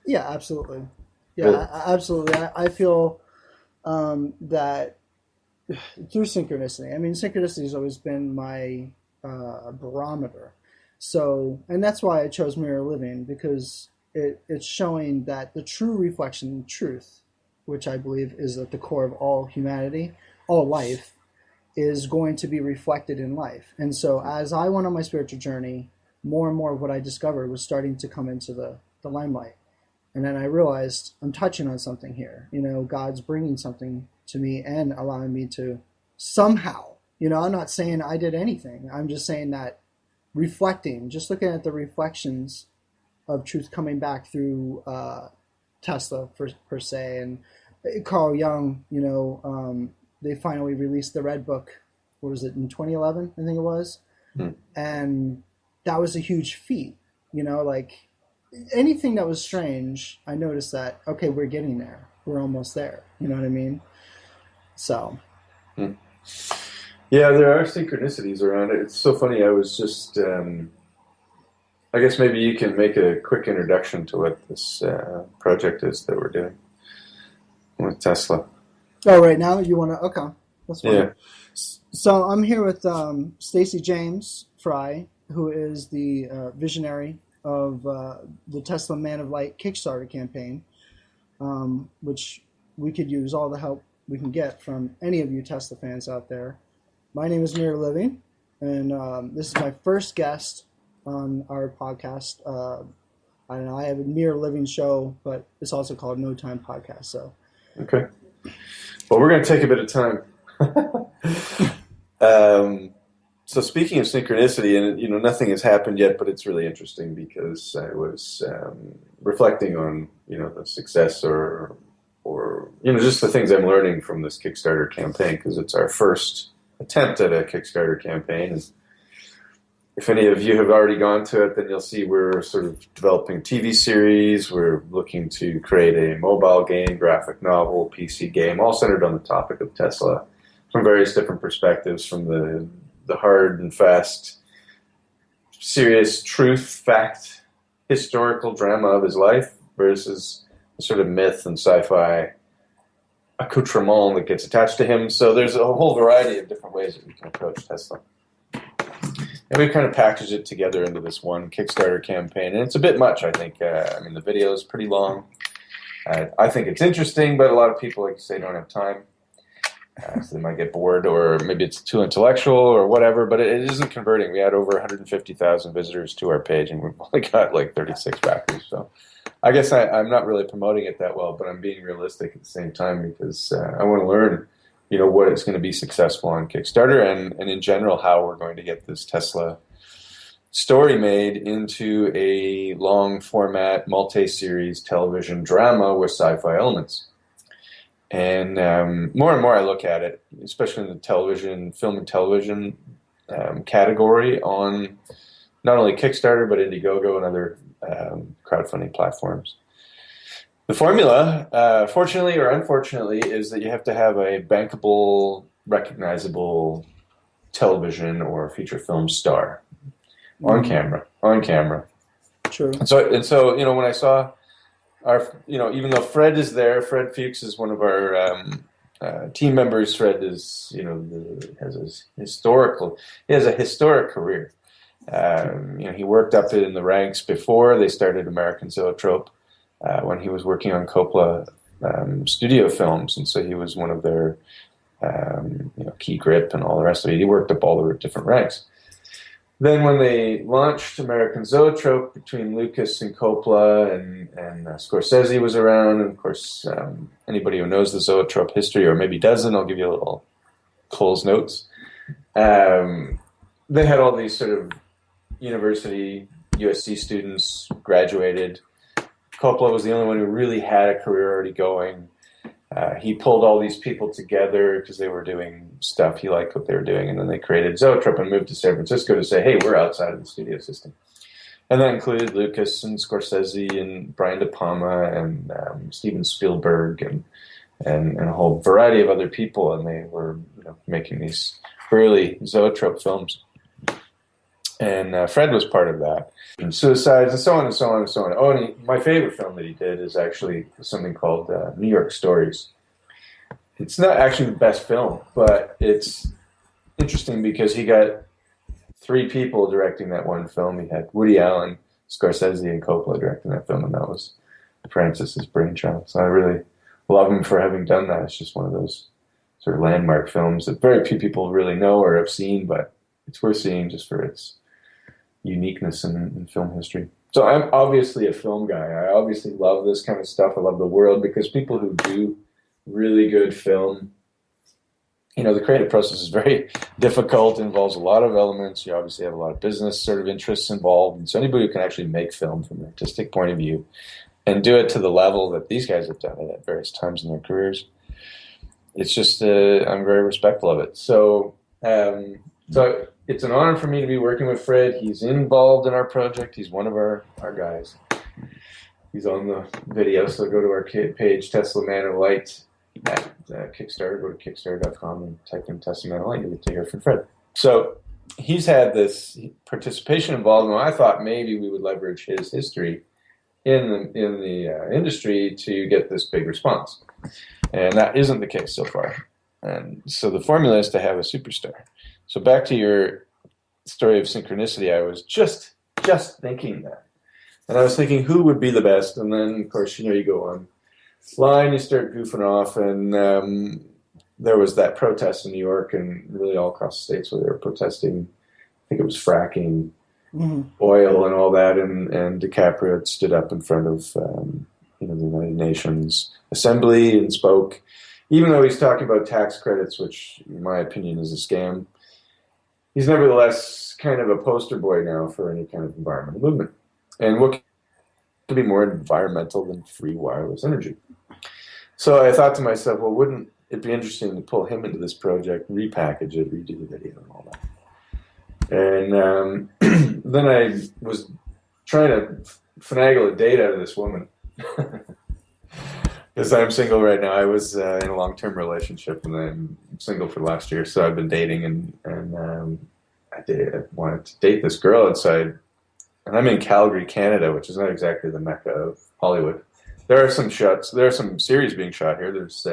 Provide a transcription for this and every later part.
Yeah, absolutely. Yeah, Really? absolutely. I feel that through synchronicity. I mean, synchronicity has always been my barometer. So, and that's why I chose Mirror Living, because it's showing that the true reflection, truth, which I believe is at the core of all humanity, all life, is going to be reflected in life. And so, as I went on my spiritual journey, more and more of what I discovered was starting to come into the limelight. And then I realized I'm touching on something here. You know, God's bringing something to me and allowing me to somehow, you know, I'm not saying I did anything. I'm just saying that reflecting, just looking at the reflections of truth coming back through Tesla per se, and Carl Jung, you know, they finally released the Red Book. What was it, in 2011? I think it was. Hmm. And that was a huge feat, you know, like anything that was strange, I noticed that, okay, we're getting there. We're almost there. You know what I mean? So. Hmm. Yeah, there are synchronicities around it. It's so funny. I was just, I guess maybe you can make a quick introduction to what this project is that we're doing with Tesla. Oh, right now you want to? Okay, that's fine. Yeah. So I'm here with StacyJamesFry, who is the visionary of the Tesla Man of Light Kickstarter campaign, which we could use all the help we can get from any of you Tesla fans out there. My name is MirrorLiving, and this is my first guest on our podcast. I don't know, I have a MirrorLiving show, but it's also called No Time Podcast. So. Okay. Well, we're going to take a bit of time. So speaking of synchronicity, and you know, nothing has happened yet, but it's really interesting because I was reflecting on, you know, the success or you know, just the things I'm learning from this Kickstarter campaign, because it's our first attempt at a Kickstarter campaign. And if any of you have already gone to it, then you'll see we're sort of developing a TV series. We're looking to create a mobile game, graphic novel, PC game, all centered on the topic of Tesla from various different perspectives, from the hard and fast, serious truth, fact, historical drama of his life versus the sort of myth and sci-fi accoutrement that gets attached to him. So there's a whole variety of different ways that we can approach Tesla. And we've kind of packaged it together into this one Kickstarter campaign. And it's a bit much, I think. I mean, the video is pretty long. I think it's interesting, but a lot of people, like you say, don't have time. So they might get bored, or maybe it's too intellectual or whatever, but it isn't converting. We had over 150,000 visitors to our page, and we've only got like 36 backers. So I guess I'm not really promoting it that well, but I'm being realistic at the same time, because I want to learn, you know, what is going to be successful on Kickstarter, and in general how we're going to get this Tesla story made into a long format multi-series television drama with sci-fi elements. And more and more I look at it, especially in the film and television category, on not only Kickstarter but Indiegogo and other crowdfunding platforms. The formula, fortunately or unfortunately, is that you have to have a bankable, recognizable television or feature film star on camera. True. And so, you know, when I saw you know, even though Fred is there, Fred Fuchs is one of our team members. Fred is, you know, has a historic career. You know, he worked up in the ranks before they started American Zoetrope, when he was working on Coppola studio films, and so he was one of their you know, key grip and all the rest of it. He worked up all the different ranks. Then when they launched American Zoetrope, between Lucas and Coppola and Scorsese was around, and of course anybody who knows the Zoetrope history, or maybe doesn't, I'll give you a little Cole's notes. They had all these sort of university USC students graduated. Coppola was the only one who really had a career already going. He pulled all these people together because they were doing stuff. He liked what they were doing. And then they created Zoetrope and moved to San Francisco to say, hey, we're outside of the studio system. And that included Lucas and Scorsese and Brian De Palma and Steven Spielberg and a whole variety of other people. And they were, you know, making these early Zoetrope films. And Fred was part of that. And suicides and so on and so on and so on. Oh, and my favorite film that he did is actually something called New York Stories. It's not actually the best film, but it's interesting because he got 3 people directing that one film. He had Woody Allen, Scorsese, and Coppola directing that film, and that was Francis's brainchild. So I really love him for having done that. It's just one of those sort of landmark films that very few people really know or have seen, but it's worth seeing just for its uniqueness in film history. So I'm obviously a film guy. I obviously love this kind of stuff. I love the world, because people who do really good film, the creative process is very difficult, involves a lot of elements. You obviously have a lot of business sort of interests involved. And so anybody who can actually make film from an artistic point of view and do it to the level that these guys have done it at various times in their careers, it's just, I'm very respectful of it. So it's an honor for me to be working with Fred. He's involved in our project. He's one of our guys. He's on the video, so go to our page, Tesla Man of Light, at Kickstarter. Go to kickstarter.com and type in Tesla Man of Light. You'll get to hear from Fred. So he's had this participation involved, and I thought maybe we would leverage his history in the industry to get this big response. And that isn't the case so far. And so the formula is to have a superstar. So back to your story of synchronicity, I was just thinking that. And I was thinking who would be the best. And then, of course, you go online, you start goofing off. And there was that protest in New York and really all across the States where they were protesting. I think it was fracking, oil and all that. And DiCaprio had stood up in front of the United Nations Assembly and spoke. Even though he's talking about tax credits, which in my opinion is a scam, he's nevertheless kind of a poster boy now for any kind of environmental movement. And what could be more environmental than free wireless energy? So I thought to myself, well, wouldn't it be interesting to pull him into this project, repackage it, redo the video and all that? And then I was trying to finagle a date out of this woman. Because I'm single right now. I was in a long-term relationship, and I'm single for the last year. So I've been dating, and I wanted to date this girl outside. And I'm in Calgary, Canada, which is not exactly the mecca of Hollywood. There are some shots. There are some series being shot here. There's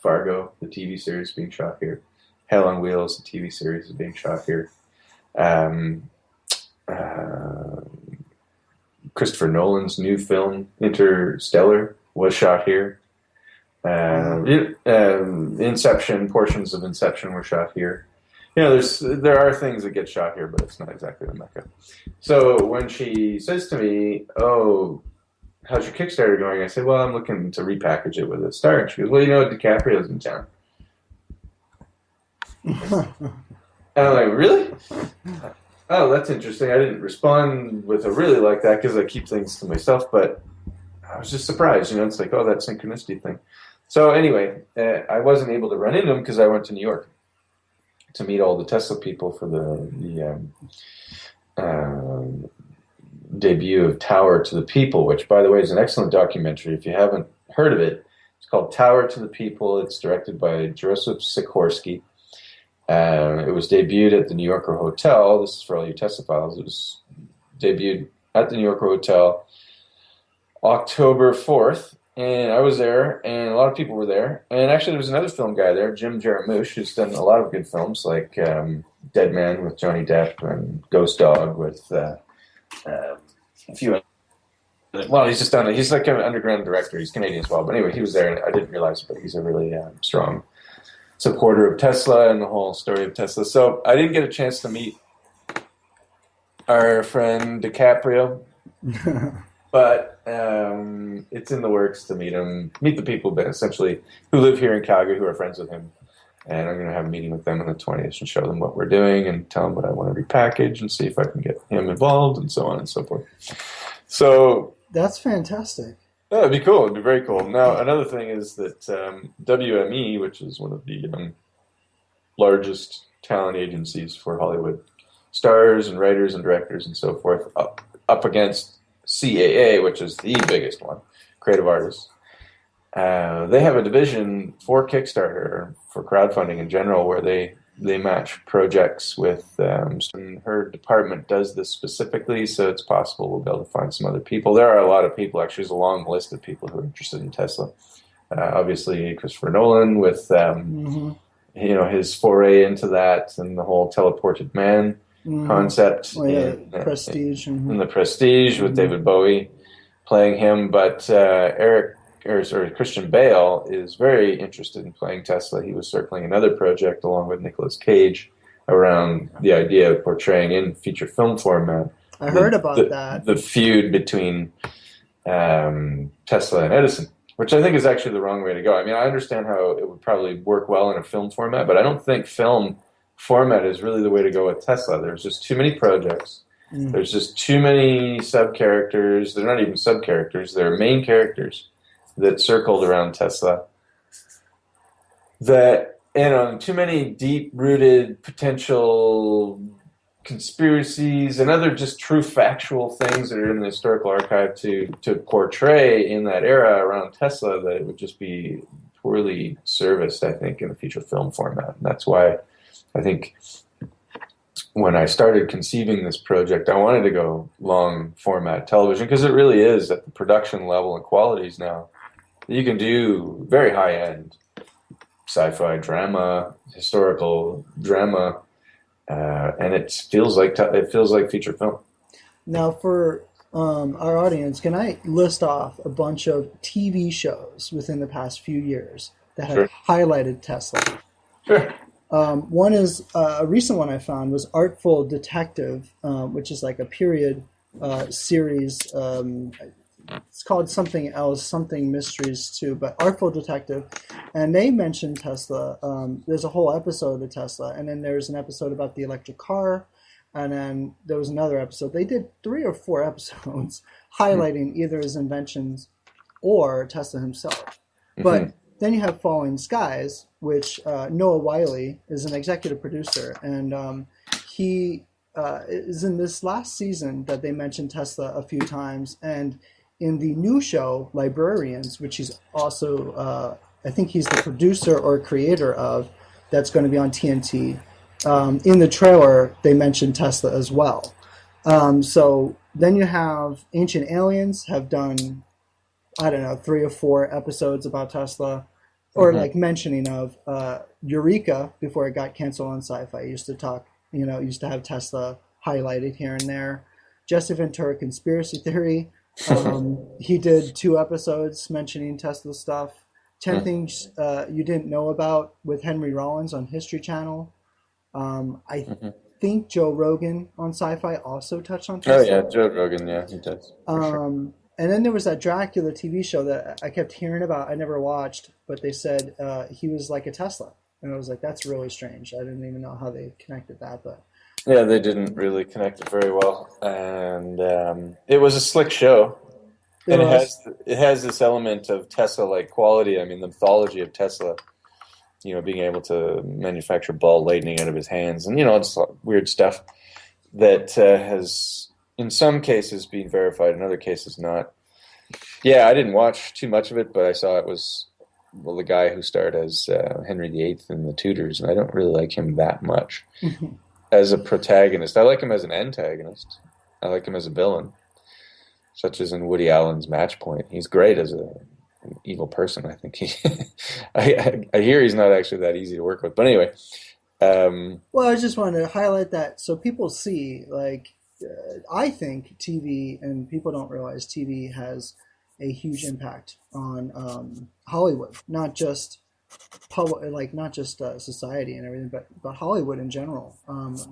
Fargo, the TV series, being shot here. Hell on Wheels, the TV series, is being shot here. Christopher Nolan's new film, Interstellar, was shot here. Inception, portions of Inception were shot here. There are things that get shot here, but it's not exactly the mecca. So when she says to me, "Oh, how's your Kickstarter going?" I say, "Well, I'm looking to repackage it with a star." And she goes, "Well, DiCaprio's in town." And I'm like, "Really? Oh, that's interesting." I didn't respond with a really like that because I keep things to myself, but I was just surprised. It's like, oh, that synchronicity thing. So anyway, I wasn't able to run into him because I went to New York to meet all the Tesla people for the debut of Tower to the People, which, by the way, is an excellent documentary. If you haven't heard of it, it's called Tower to the People. It's directed by Joseph Sikorsky. It was debuted at the New Yorker Hotel. This is for all you Tesla files. It was debuted at the New Yorker Hotel October 4th, and I was there, and a lot of people were there. And actually, there was another film guy there, Jim Jarmusch, who's done a lot of good films, like Dead Man with Johnny Depp and Ghost Dog with a few. Well, he's like an underground director. He's Canadian as well. But anyway, he was there, and I didn't realize it, but he's a really strong supporter of Tesla and the whole story of Tesla. So I didn't get a chance to meet our friend DiCaprio. But it's in the works to meet the people essentially who live here in Calgary who are friends with him. And I'm going to have a meeting with them on the 20th and show them what we're doing and tell them what I want to repackage and see if I can get him involved and so on and so forth. So that's fantastic. Yeah, it'd be cool. It'd be very cool. Now, another thing is that WME, which is one of the largest talent agencies for Hollywood stars and writers and directors and so forth, up against CAA, which is the biggest one, creative artists. They have a division for Kickstarter, for crowdfunding in general, where they they match projects with and her department does this specifically, so it's possible we'll be able to find some other people. There are a lot of people, actually. There's a long list of people who are interested in Tesla. Obviously, Christopher Nolan with his foray into that and the whole teleported man concept. Prestige. And the Prestige with David Bowie playing him, but Christian Bale is very interested in playing Tesla. He was circling another project along with Nicolas Cage around the idea of portraying in feature film format. I heard about that. The feud between Tesla and Edison, which I think is actually the wrong way to go. I mean, I understand how it would probably work well in a film format, but I don't think film format is really the way to go with Tesla. There's just too many projects. There's just too many sub-characters. They're not even sub-characters. They're main characters that circled around Tesla. Too many deep-rooted potential conspiracies and other just true factual things that are in the historical archive to portray in that era around Tesla, that it would just be poorly serviced, I think, in the feature film format. And that's why I think when I started conceiving this project, I wanted to go long format television, because it really is at the production level and qualities now. You can do very high-end sci-fi drama, historical drama, and it feels like feature film. Now, for our audience, can I list off a bunch of TV shows within the past few years that have highlighted Tesla? Sure. One is a recent one I found was Artful Detective, which is like a period series. It's called something else, something mysteries too, but Artful Detective. And they mentioned Tesla. There's a whole episode of Tesla, and then there's an episode about the electric car, and then there was another episode. They did 3 or 4 episodes highlighting either his inventions or Tesla himself. But then you have Falling Skies, which Noah Wiley is an executive producer, and he is in this last season that they mentioned Tesla a few times, and in the new show, Librarians, which he's also, I think he's the producer or creator of, that's going to be on TNT. In the trailer, they mentioned Tesla as well. So then you have Ancient Aliens have done, 3 or 4 episodes about Tesla, or like mentioning of Eureka before it got canceled on Sci-Fi. Used to have Tesla highlighted here and there. Jesse Ventura Conspiracy Theory. He did 2 episodes mentioning Tesla stuff. 10 Things You Didn't Know About with Henry Rollins on History Channel. I think Joe Rogan on Sci-Fi also touched on Tesla. Oh yeah, Joe Rogan, yeah, he does. And then there was that Dracula TV show that I kept hearing about. I never watched, but they said he was like a Tesla. And I was like, that's really strange. I didn't even know how they connected that, but... Yeah, they didn't really connect it very well, and it was a slick show, and it has this element of Tesla-like quality. I mean, the mythology of Tesla, being able to manufacture ball lightning out of his hands, and it's weird stuff that has, in some cases, been verified, in other cases, not. Yeah, I didn't watch too much of it, but I saw it was the guy who starred as Henry VIII in The Tudors, and I don't really like him that much. As a protagonist. I like him as an antagonist. I like him as a villain, such as in Woody Allen's Match Point. He's great as an evil person. I think I hear he's not actually that easy to work with. But anyway. Well, I just wanted to highlight that so people see, I think TV, and people don't realize TV has a huge impact on Hollywood, not just society and everything, but Hollywood in general,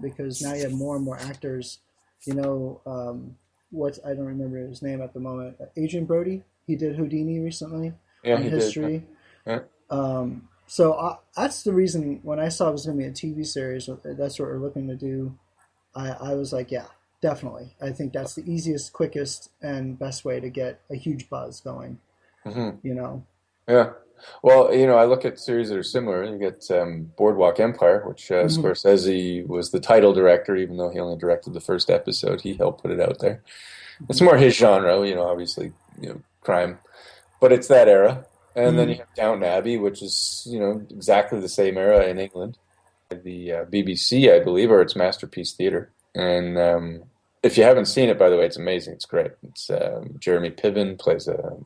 because now you have more and more actors. I don't remember his name at the moment. Adrian Brody, he did Houdini recently on History. Did. Yeah. So that's the reason when I saw it was going to be a TV series, that's what we're looking to do. I was like, yeah, definitely. I think that's the easiest, quickest, and best way to get a huge buzz going. Yeah. Well, I look at series that are similar. You get Boardwalk Empire, which Scorsese was the title director, even though he only directed the first episode. He helped put it out there. It's more his genre, obviously, crime. But it's that era. And then you have Downton Abbey, which is, exactly the same era in England. the BBC, I believe, or it's Masterpiece Theatre. And if you haven't seen it, by the way, it's amazing. It's great. It's Jeremy Piven plays a